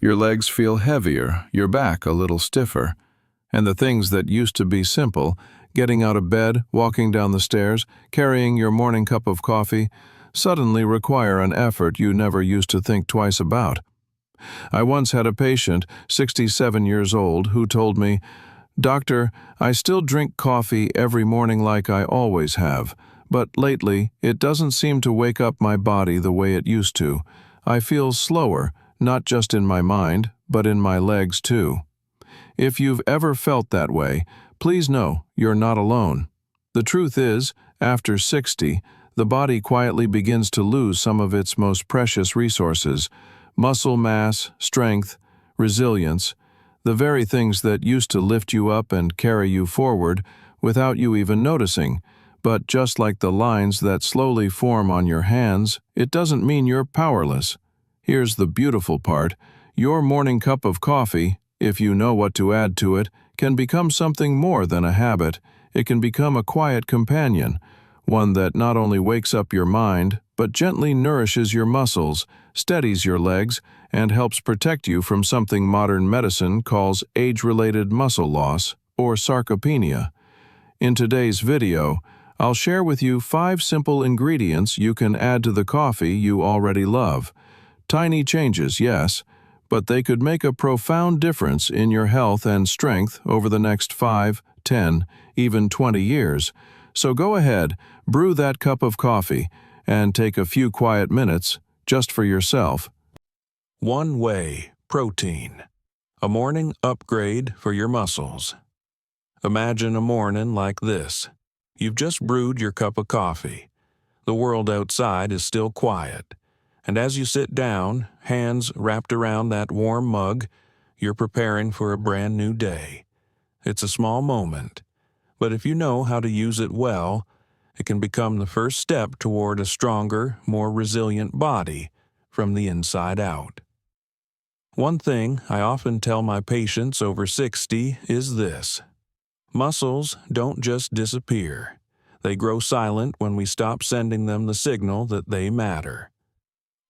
Your legs feel heavier, your back a little stiffer, and the things that used to be simple, getting out of bed, walking down the stairs, carrying your morning cup of coffee, suddenly require an effort you never used to think twice about. I once had a patient, 67 years old, who told me, "Doctor, I still drink coffee every morning like I always have, but lately it doesn't seem to wake up my body the way it used to. I feel slower, not just in my mind, but in my legs too." If you've ever felt that way, please know you're not alone. The truth is, after 60, the body quietly begins to lose some of its most precious resources: muscle mass, strength, resilience, the very things that used to lift you up and carry you forward without you even noticing. But just like the lines that slowly form on your hands, it doesn't mean you're powerless. Here's the beautiful part: your morning cup of coffee, if you know what to add to it, can become something more than a habit. It can become a quiet companion, one that not only wakes up your mind, but gently nourishes your muscles, steadies your legs, and helps protect you from something modern medicine calls age-related muscle loss, or sarcopenia. In today's video, I'll share with you 5 simple ingredients you can add to the coffee you already love. Tiny changes, yes, but they could make a profound difference in your health and strength over the next 5, 10, even 20 years. So go ahead, brew that cup of coffee, and take a few quiet minutes just for yourself. One Whey Protein. A morning upgrade for your muscles. Imagine a morning like this. You've just brewed your cup of coffee. The world outside is still quiet, and as you sit down, hands wrapped around that warm mug, you're preparing for a brand new day. It's a small moment, but if you know how to use it well, it can become the first step toward a stronger, more resilient body from the inside out. One thing I often tell my patients over 60 is this: muscles don't just disappear. They grow silent when we stop sending them the signal that they matter.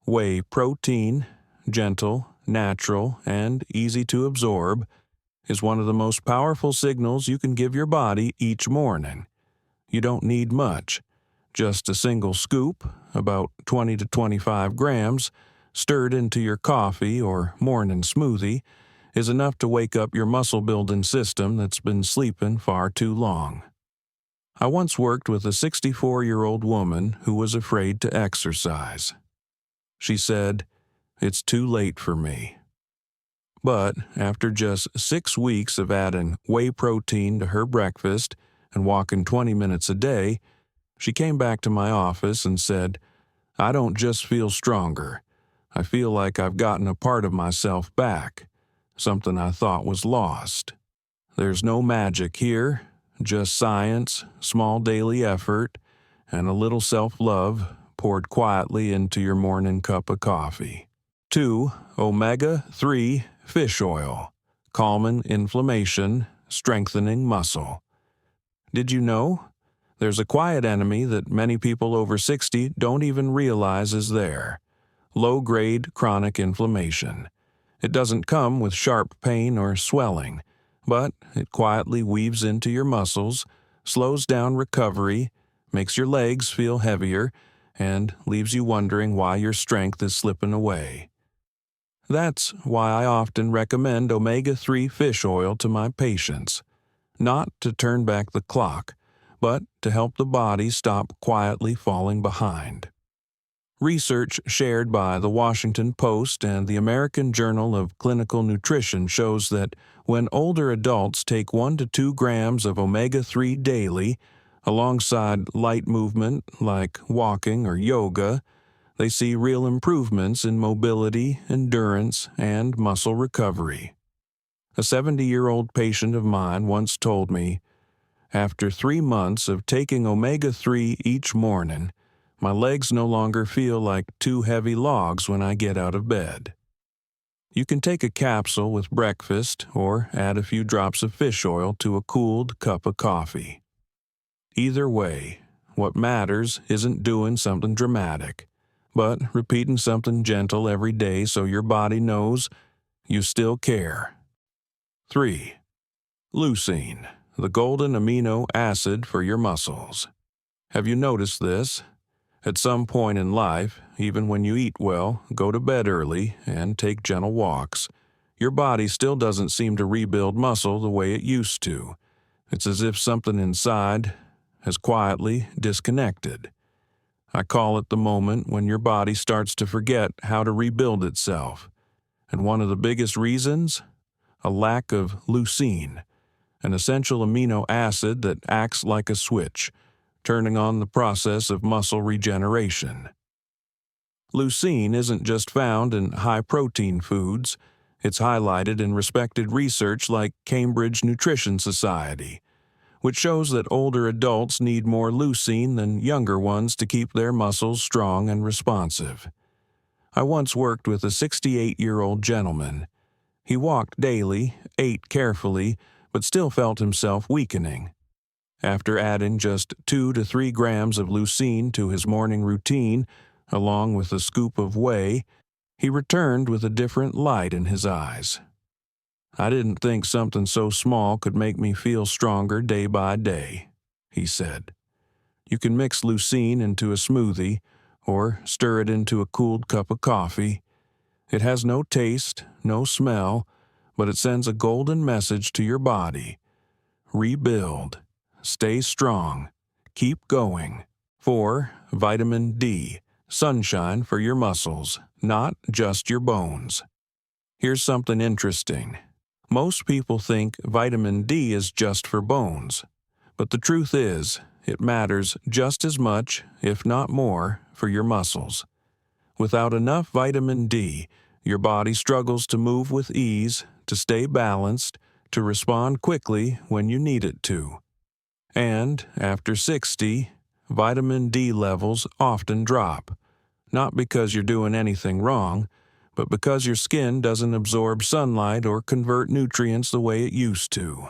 Whey protein, gentle, natural, and easy to absorb, is one of the most powerful signals you can give your body each morning. You don't need much. Just a single scoop, about 20 to 25 grams, stirred into your coffee or morning smoothie, is enough to wake up your muscle-building system that's been sleeping far too long. I once worked with a 64-year-old woman who was afraid to exercise. She said, "It's too late for me." But after just 6 weeks of adding whey protein to her breakfast and walking 20 minutes a day, she came back to my office and said, "I don't just feel stronger. I feel like I've gotten a part of myself back, something I thought was lost." There's no magic here, just science, small daily effort, and a little self-love poured quietly into your morning cup of coffee. 2. Omega-3 fish oil, calming inflammation, strengthening muscle. Did you know? There's a quiet enemy that many people over 60 don't even realize is there: low-grade chronic inflammation. It doesn't come with sharp pain or swelling, but it quietly weaves into your muscles, slows down recovery, makes your legs feel heavier, and leaves you wondering why your strength is slipping away. That's why I often recommend omega-3 fish oil to my patients, not to turn back the clock, but to help the body stop quietly falling behind. Research shared by the Washington Post and the American Journal of Clinical Nutrition shows that when older adults take 1 to 2 grams of omega-3 daily, alongside light movement like walking or yoga, they see real improvements in mobility, endurance, and muscle recovery. A 70-year-old patient of mine once told me, "After 3 months of taking omega-3 each morning, my legs no longer feel like 2 heavy logs when I get out of bed." You can take a capsule with breakfast or add a few drops of fish oil to a cooled cup of coffee. Either way, what matters isn't doing something dramatic, but repeating something gentle every day so your body knows you still care. 3. Leucine, the golden amino acid for your muscles. Have you noticed this? At some point in life, even when you eat well, go to bed early, and take gentle walks, your body still doesn't seem to rebuild muscle the way it used to. It's as if something inside has quietly disconnected. I call it the moment when your body starts to forget how to rebuild itself. And one of the biggest reasons? A lack of leucine, an essential amino acid that acts like a switch, turning on the process of muscle regeneration. Leucine isn't just found in high-protein foods. It's highlighted in respected research like Cambridge Nutrition Society, which shows that older adults need more leucine than younger ones to keep their muscles strong and responsive. I once worked with a 68-year-old gentleman. He walked daily, ate carefully, but still felt himself weakening. After adding just 2 to 3 grams of leucine to his morning routine, along with a scoop of whey, he returned with a different light in his eyes. "I didn't think something so small could make me feel stronger day by day," he said. You can mix leucine into a smoothie or stir it into a cooled cup of coffee. It has no taste, no smell, but it sends a golden message to your body. Rebuild. Stay strong. Keep going. 4. Vitamin D. Sunshine for your muscles, not just your bones. Here's something interesting. Most people think vitamin D is just for bones, but the truth is, it matters just as much, if not more, for your muscles. Without enough vitamin D, your body struggles to move with ease, to stay balanced, to respond quickly when you need it to. And after 60, vitamin D levels often drop, not because you're doing anything wrong, but because your skin doesn't absorb sunlight or convert nutrients the way it used to.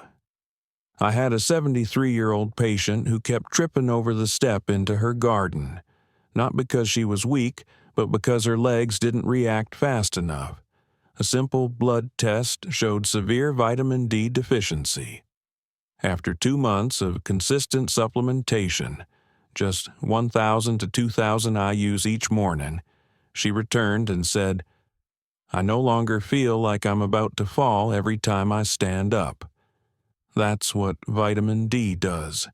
I had a 73-year-old patient who kept tripping over the step into her garden, not because she was weak, but because her legs didn't react fast enough. A simple blood test showed severe vitamin D deficiency. After 2 months of consistent supplementation, just 1,000 to 2,000 IUs each morning, she returned and said, "I no longer feel like I'm about to fall every time I stand up." That's what vitamin D does.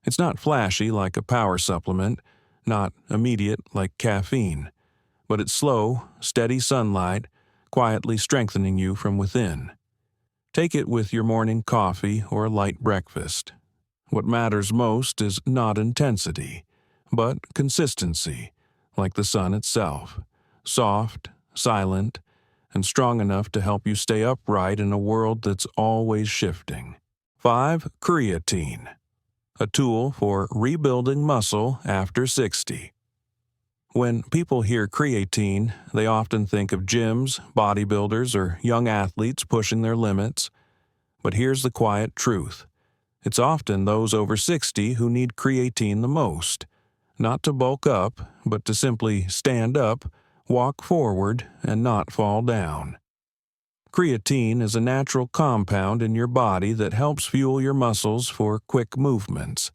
It's not flashy like a power supplement, not immediate like caffeine, but it's slow, steady sunlight, quietly strengthening you from within. Take it with your morning coffee or light breakfast. What matters most is not intensity, but consistency, like the sun itself, soft, silent, and strong enough to help you stay upright in a world that's always shifting. 5. Creatine, a tool for rebuilding muscle after 60. When people hear creatine, they often think of gyms, bodybuilders, or young athletes pushing their limits. But here's the quiet truth. It's often those over 60 who need creatine the most, not to bulk up, but to simply stand up, walk forward, and not fall down. Creatine is a natural compound in your body that helps fuel your muscles for quick movements.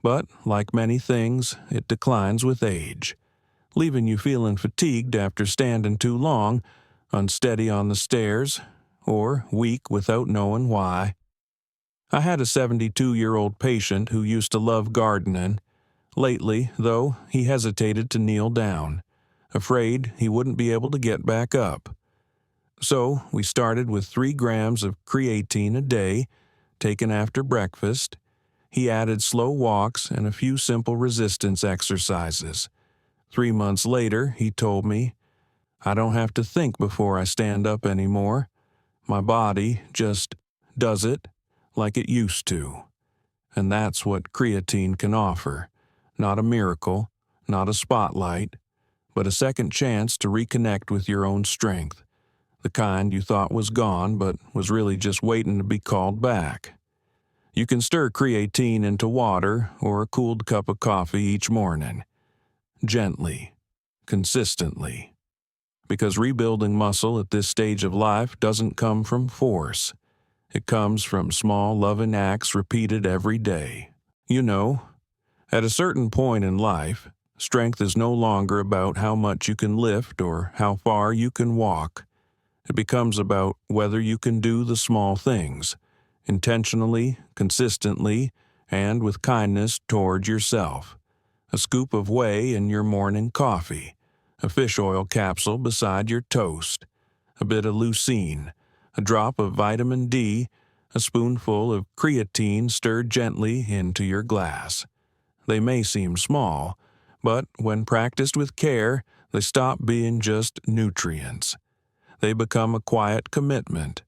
But, like many things, it declines with age, leaving you feeling fatigued after standing too long, unsteady on the stairs, or weak without knowing why. I had a 72-year-old patient who used to love gardening. Lately, though, he hesitated to kneel down, afraid he wouldn't be able to get back up. So we started with 3 grams of creatine a day, taken after breakfast. He added slow walks and a few simple resistance exercises. 3 months later, he told me, "I don't have to think before I stand up anymore. My body just does it like it used to." And that's what creatine can offer. Not a miracle, not a spotlight, but a second chance to reconnect with your own strength. The kind you thought was gone but was really just waiting to be called back. You can stir creatine into water or a cooled cup of coffee each morning. Gently, consistently. Because rebuilding muscle at this stage of life doesn't come from force. It comes from small, loving acts repeated every day. You know, at a certain point in life, strength is no longer about how much you can lift or how far you can walk. It becomes about whether you can do the small things, intentionally, consistently, and with kindness toward yourself. A scoop of whey in your morning coffee, a fish oil capsule beside your toast, a bit of leucine, a drop of vitamin D, a spoonful of creatine stirred gently into your glass. They may seem small, but when practiced with care, they stop being just nutrients. They become a quiet commitment,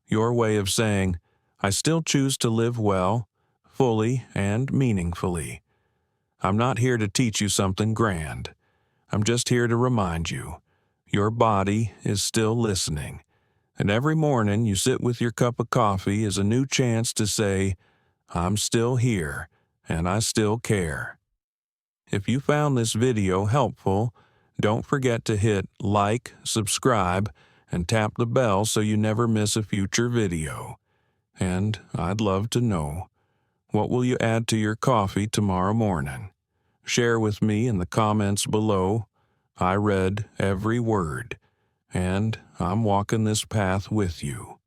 your way of saying, I still choose to live well, fully, and meaningfully. I'm not here to teach you something grand. I'm just here to remind you, your body is still listening. And every morning you sit with your cup of coffee is a new chance to say, I'm still here, and I still care. If you found this video helpful, don't forget to hit like, subscribe, and tap the bell so you never miss a future video. And I'd love to know, what will you add to your coffee tomorrow morning? Share with me in the comments below. I read every word, and I'm walking this path with you.